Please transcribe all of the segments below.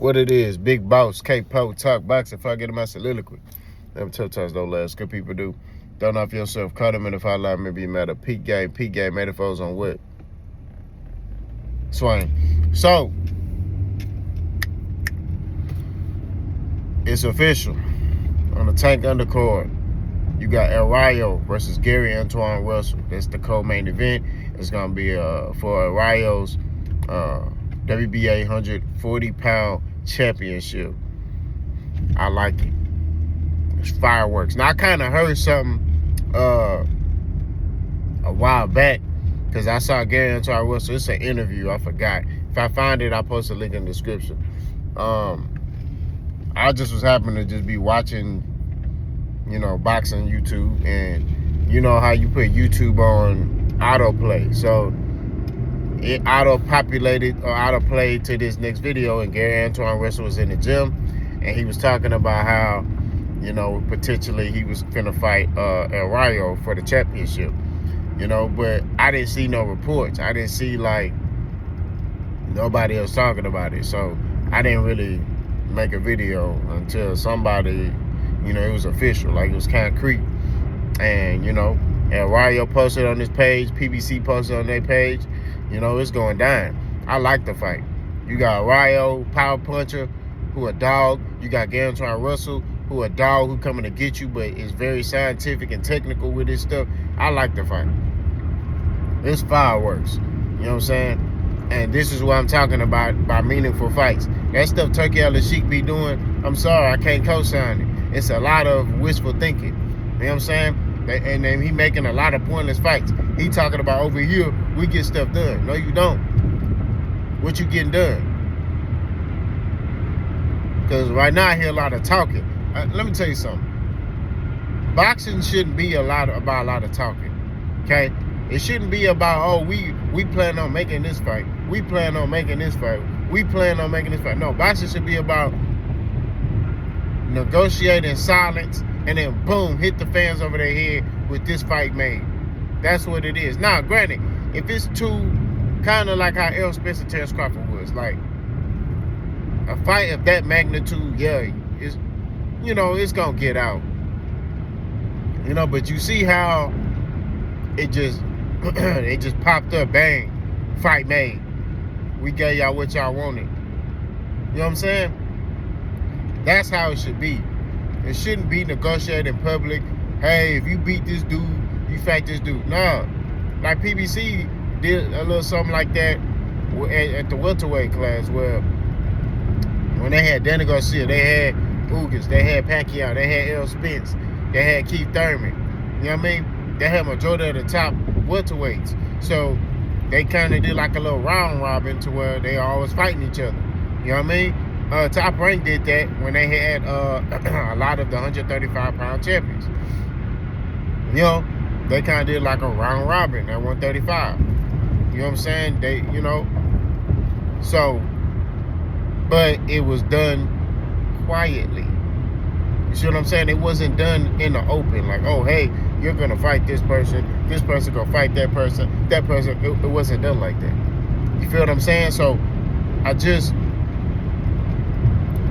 What it is, Big Boss, K-Po, Talk Boxing. If I get in my soliloquy, them tough times don't last. Good people do. Don't off yourself. Cut them in if I lie. Maybe matter. Peak game metaphors on what? Swing. So, it's official. On the Tank undercard, you got El Rayo versus Gary Antuanne Russell. That's the co-main event. It's going to be for El Rayo's WBA 140-pound championship. I like it. It's fireworks. Now, I kind of heard something a while back because I saw Gary Antuanne Russell. It's an interview. I forgot. If I find it, I'll post a link in the description. I just was happening to just be watching, boxing YouTube, and you know how you put YouTube on autoplay. So it auto-populated or auto-played to this next video, and Gary Antuanne Russell was in the gym, and he was talking about how, potentially he was gonna fight El Rayo for the championship, but I didn't see no reports. I didn't see nobody else talking about it. So I didn't really make a video until somebody, it was official, it was concrete. And, El Rayo posted on his page, PBC posted on their page, it's going down. I like the fight. You got Rayo, power puncher, who a dog. You got Gary Antuanne Russell, who a dog who coming to get you, but is very scientific and technical with his stuff. I like the fight. It's fireworks. You know what I'm saying? And this is what I'm talking about by meaningful fights. That stuff Turkey Al-Sheikh be doing, I'm sorry, I can't co-sign it. It's a lot of wishful thinking. You know what I'm saying? And then he making a lot of pointless fights. He talking about over here, we get stuff done. No, you don't. What you getting done? Because right now I hear a lot of talking. Let me tell you something. Boxing shouldn't be about a lot of talking. Okay? It shouldn't be about, we plan on making this fight. We plan on making this fight. We plan on making this fight. No, boxing should be about negotiating silence and then boom, hit the fans over their head with this fight made. That's what it is. Now, granted, if it's too kind of like how Errol Spence and Terence Crawford was, like a fight of that magnitude, yeah, it's gonna get out. But you see how it just it just popped up, bang, fight made. We gave y'all what y'all wanted. You know what I'm saying? That's how it should be. It shouldn't be negotiated in public. Hey, if you beat this dude, you fight this dude. No. Like PBC did a little something like that at the welterweight class, where when they had Danny Garcia, they had Ugas, they had Pacquiao, they had Errol Spence, they had Keith Thurman. You know what I mean? They had majority of the top welterweights. So they kind of did like a little round robin to where they always fighting each other. You know what I mean? Top Rank did that when they had a lot of the 135-pound champions. They kind of did like a round robin at 135. You know what I'm saying? So, but it was done quietly. You see what I'm saying? It wasn't done in the open. Like, oh, hey, you're going to fight this person going to fight that person. It wasn't done like that. You feel what I'm saying? So,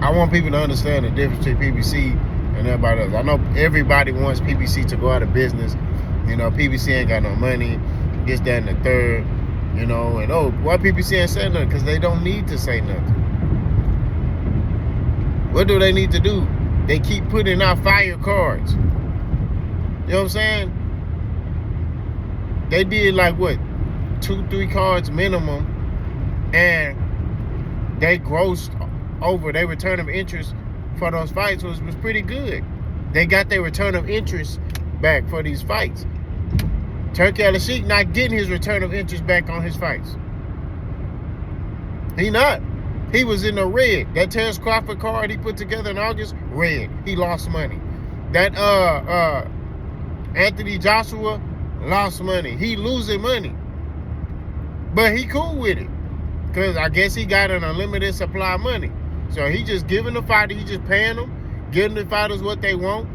I want people to understand the difference between PBC and everybody else. I know everybody wants PBC to go out of business. PBC ain't got no money, this, that, and the third. And why PBC ain't saying nothing? Because they don't need to say nothing. What do they need to do? They keep putting out fire cards. You know what I'm saying? They did like, 2-3 cards minimum, and they grossed over. Their return of interest for those fights was pretty good. They got their return of interest back for these fights. Turkey Al-Sheikh not getting his return of interest back on his fights. He not. He was in the red. That Terence Crawford card he put together in August, red. He lost money. That Anthony Joshua lost money. He losing money. But he cool with it. Because I guess he got an unlimited supply of money. So he just giving the fighter, he just paying them, giving the fighters what they want,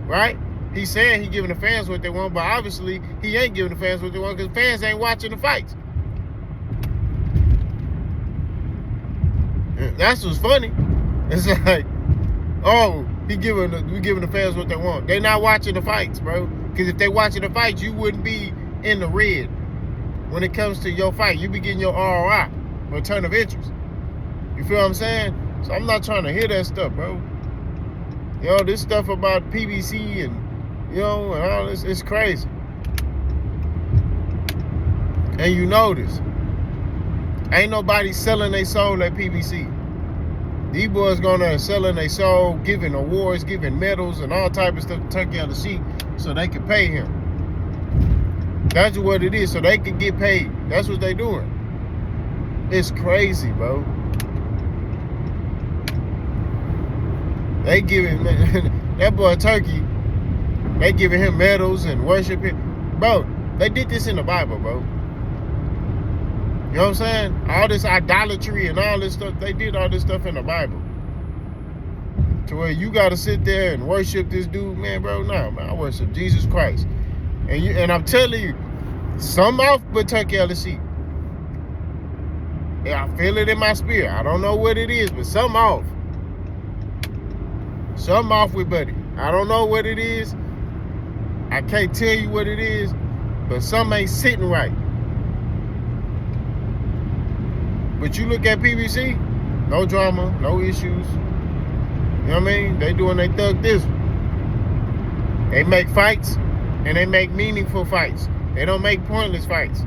right? He's saying he giving the fans what they want, but obviously he ain't giving the fans what they want because fans ain't watching the fights. That's what's funny. It's like, oh, we giving the fans what they want. They not watching the fights, bro. Because if they watching the fights, you wouldn't be in the red. When it comes to your fight, you be getting your ROI, return of interest. You feel what I'm saying? So I'm not trying to hear that stuff, bro. This stuff about PBC and, and all this, it's crazy. And you know this. Ain't nobody selling their soul at PBC. These boys gonna selling their soul, giving awards, giving medals, and all type of stuff to Turkey on the sheet so they can pay him. That's what it is, so they can get paid. That's what they doing. It's crazy, bro. They giving that boy Turkey, they giving him medals and worship him. Bro, they did this in the Bible, bro. You know what I'm saying? All this idolatry and all this stuff, they did all this stuff in the Bible. To where you got to sit there and worship this dude, man, bro. No, man, I worship Jesus Christ. And I'm telling you, some off but Turkey LC. Yeah, I feel it in my spirit. I don't know what it is, but some off. Some off with Buddy. I don't know what it is. I can't tell you what it is, but some ain't sitting right. But you look at PBC, no drama, no issues. You know what I mean? They doing their thug this. They make fights, and they make meaningful fights. They don't make pointless fights.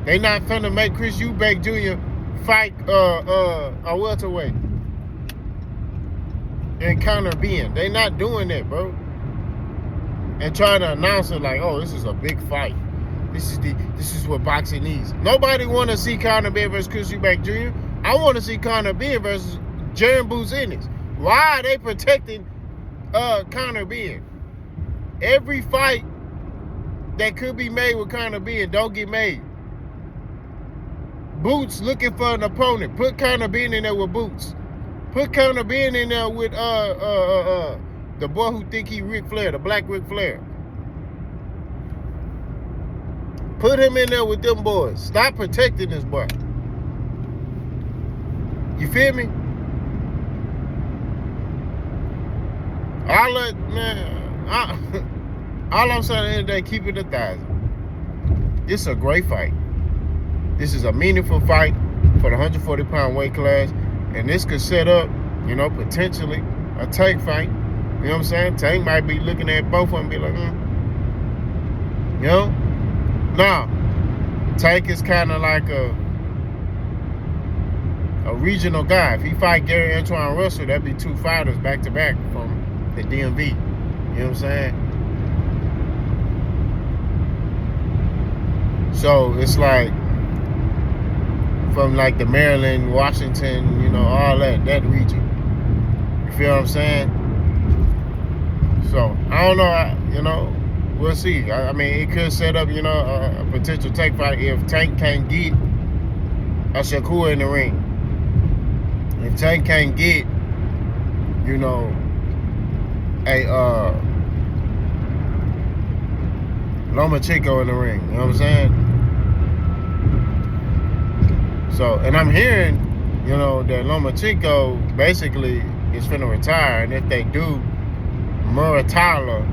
They not finna make Chris Eubank Jr. fight a welterweight and Conor Benn. They not doing that, bro. And trying to announce it like, oh, this is a big fight. This is what boxing needs. Nobody want to see Conor Benn versus Chris Eubank Jr. I want to see Conor Benn versus Jaron Buzinix. Why are they protecting Conor Benn? Every fight that could be made with Conor Benn don't get made. Boots looking for an opponent. Put Conor Benn in there with Boots. Put Conor Benn in there with the boy who think he Ric Flair, the black Ric Flair. Put him in there with them boys. Stop protecting this boy. You feel me? All I'm saying is that keep it 1,000. This is a great fight. This is a meaningful fight for the 140-pound weight class. And this could set up, potentially a Tank fight. You know what I'm saying? Tank might be looking at both of them and be like, Nah, Tank is kind of like a regional guy. If he fight Gary Antuanne Russell, that'd be 2 fighters back-to-back from the DMV. You know what I'm saying? So it's like from like the Maryland, Washington, all that region. You feel what I'm saying? So I don't know, we'll see. I mean, it could set up, a potential Tank fight if Tank can't get a Shakur in the ring. If Tank can't get, a Lomachenko in the ring. You know what I'm saying? So, and I'm hearing, that Lomachenko basically is finna retire. And if they do, Muratalla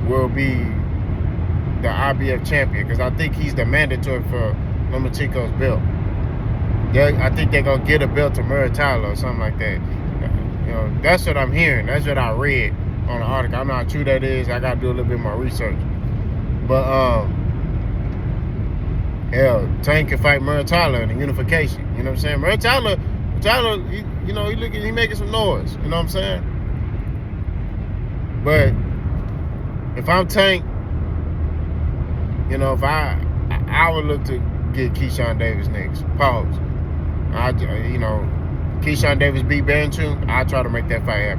will be the IBF champion, because I think he's the mandatory for Lomachenko's belt. I think they're going to get a belt to Muratalla or something like that. That's what I'm hearing. That's what I read on the article. I don't know how true that is. I got to do a little bit more research. But, Tank can fight Muratalla in the unification. You know what I'm saying? Muratalla, he making some noise. You know what I'm saying? But if I'm Tank, if I would look to get Kean Davis next. Pause. Kean Davis beat Bantu, I'll try to make that fight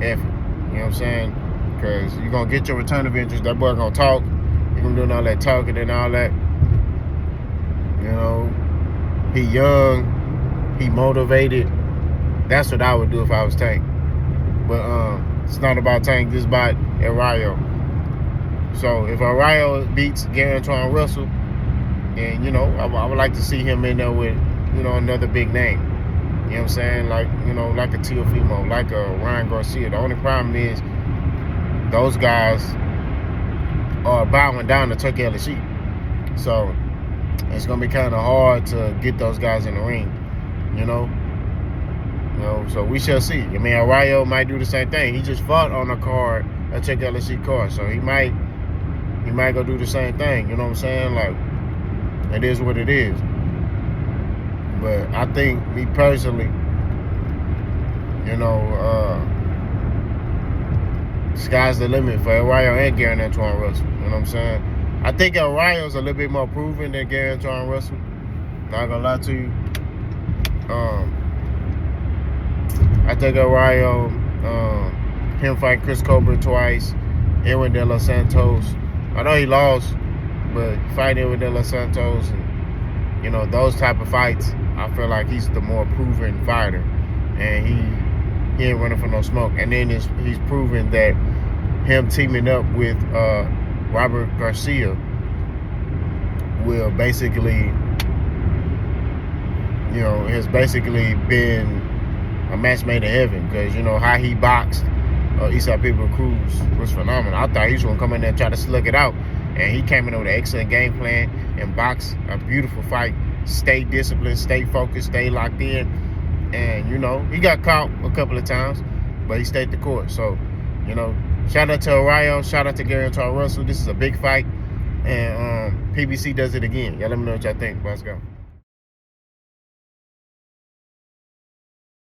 happen. You know what I'm saying? Because you're going to get your return of interest. That boy going to talk. He's going to do all that talking and all that. He young. He motivated. That's what I would do if I was Tank. But it's not about Tank. This is about Arroyo. So if Arroyo beats Gary Antuanne Russell, and I would like to see him in there with another big name. You know what I'm saying? Like, you know, like a Teofimo, like a Ryan Garcia. The only problem is those guys are bowing down to Turkey LSU. So it's gonna be kind of hard to get those guys in the ring, you know. So we shall see. I mean, Arroyo might do the same thing. He just fought on a card, a Turkey LSU card, so he might go do the same thing. You know what I'm saying? Like, it is what it is. But I think, me personally, you know, sky's the limit for Arroyo and Gary Antuanne Russell. You know what I'm saying? I think Arroyo's a little bit more proven than Gary Antuanne Russell. Not gonna lie to you. I think Arroyo, him fighting Chris Colbert twice, Edwin De Los Santos. I know he lost, but fighting Edwin De Los Santos, and, you know, those type of fights, I feel like he's the more proven fighter, and he ain't running for no smoke. And then he's proven that him teaming up with Robert Garcia will basically, you know, has basically been a match made in heaven, because, you know, how he boxed Eastside People Cruz was phenomenal. I thought he was going to come in there and try to slug it out, and he came in with an excellent game plan and boxed a beautiful fight. Stay disciplined, stay focused, stay locked in, and, you know, he got caught a couple of times, but he stayed the course. So, you know, shout out to Arroyo, shout out to Gary Antuanne Russell. This is a big fight, and PBC does it again. Y'all let me know what y'all think. Let's go.